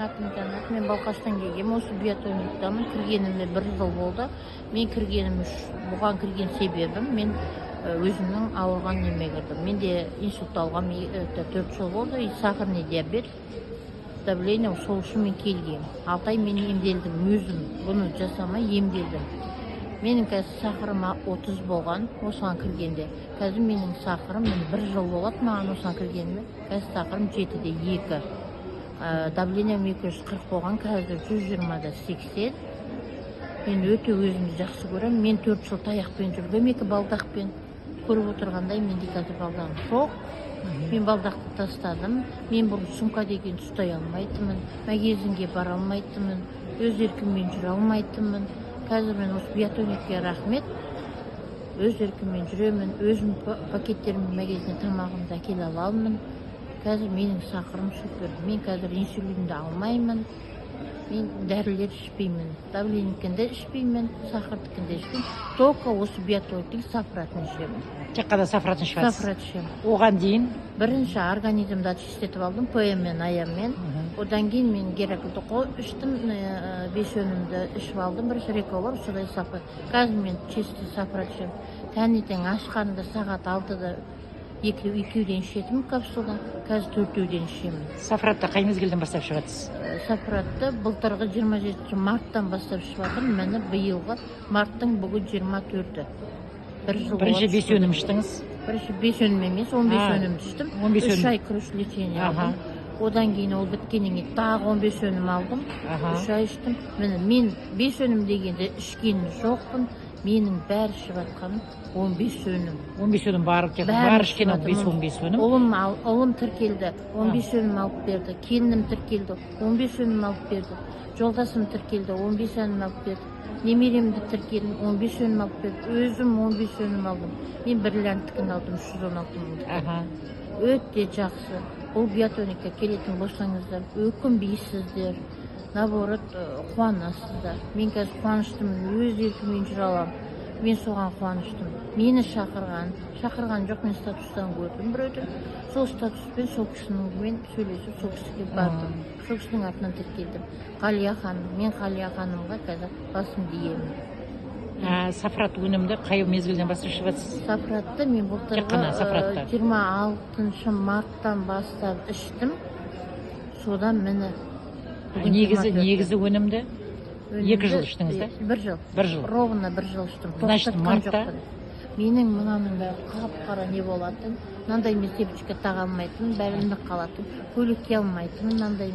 атым Жанат. Мен Балқаштан келгем. Осы биатлониктамын. Кіргеніме 1 жыл болды. Мен бұған кірген себебім, мен өзімнің ауырған неме кірдім. Менде инсульт алған 4 жыл болды. Сахарный диабет, давление, сол үшін мен келгем. 6 ай мен емделдім. Өзім бұны жасамай емделдім. Менің қазір сахарым 30 болған, осыған кіргенде. Қазір менің сахарым 1 жыл болады маған осыған кіргенде. Қазір сахарым 7-де 2. Давлением 240 болған, қазір 120-да 80. Мен өте өзімді жақсы көрем. Мен 4 жыл таяқпен жүргем, 2 балдақпен. Көріп отырғандай менде қазір балдағым жоқ. Мен балдақты тастадым. Мен бұрын сумка деген ұстай алмайтынмын. Магазинге бара алмайтынмын. Өз еркіммен жүре алмайтынмын. Қазір мен осы биатлоникке рахмет. Өз еркіммен жүремін. Өзім пакеттерімді магазинге тамағымды әкеле аламын. Қазір менің сахарым супер. Мен қазір инсулинді алмаймын. Мен дәрілер ішпеймін. Давлениекінде ішпеймін, сахардікінде ішпеймін. Только осы биатлониктің сафратын ішемін. Тек қана сафратын ішесіз? Сафрат ішемін. Оған дейін? Бірінші организмді очистетіп алдым, ПМ-мен, АЯ-мен. Одан кейін мен Геракльді іштім, 5 өнімді ішіп алдым. Бірінші реколор, содай сафрат. Қазір мен чисті сафрат ішемін. Таңертең ашқанында сағат 6-да 2-ден ішетім капсулдан, қазір 4-ден ішемін. Сафратты қай мезгілден бастап ішесіз? Сафратты былтырғы 27 марттан бастап ішіп жатырмын. Мені биылғы марттың бүгін 24-ті. Бірінші 5 өнім іштіңіз? Бірінші 5 өнім емес, 15 өнім іштім. 3 ай күріш лечение алдым. Одан кейін ол біткеннен кейін тағы 15 өнім алдым. 3 ай іштім. Мен 5 өнім дегенде ішкен жоқпын. Менің бәрі ішіп атқаным 15 өнім. 15 өнім бар ішкен 15 өнім? Ұлым тіркелді, 15 өнім алып берді. Келінім тіркелді, 15 өнім алып берді. Жолдасым тіркелді, 15 өнім алып берді. Немеремді тіркелдім, 15 өнім алып берді. Өзім 15 өнім алдым. Мен бриллианттікін алдым, 316 мың. Өте жақсы. Бұл биатлоникке келетін болсаңыздар, өкінбейсіздер. Наоборот, қуанасыздар. Мен қазір қуаныштымын, өз еркіммен жүре аламын. Мен соған қуаныштым. Мені шақырған жоқ, мен статустан көрдім біреуді. Сол статуспен сол кісімен сөйлесіп, сол кісіге бардым. Сол кісінің артынан тіркелдім. Қалия ханым, мен Қалия ханымға қазір басымды иемін. Сафрат өнімді қай мезгілден бастап ішіп жатсыз? Сафратты мен былтырғы 26 марттан бастап іштім. Содан мені негізі өнімді 2 жыл іштіңіз да? 1 жыл. Ровно 1 жыл іштім. Значит, мартта? Менің мынаның бәрі қап-қара не болатын. Мынандай мен сепчикке таға алмайтын, бәрі қалатын. Көйлек кие алмайтын, мынандай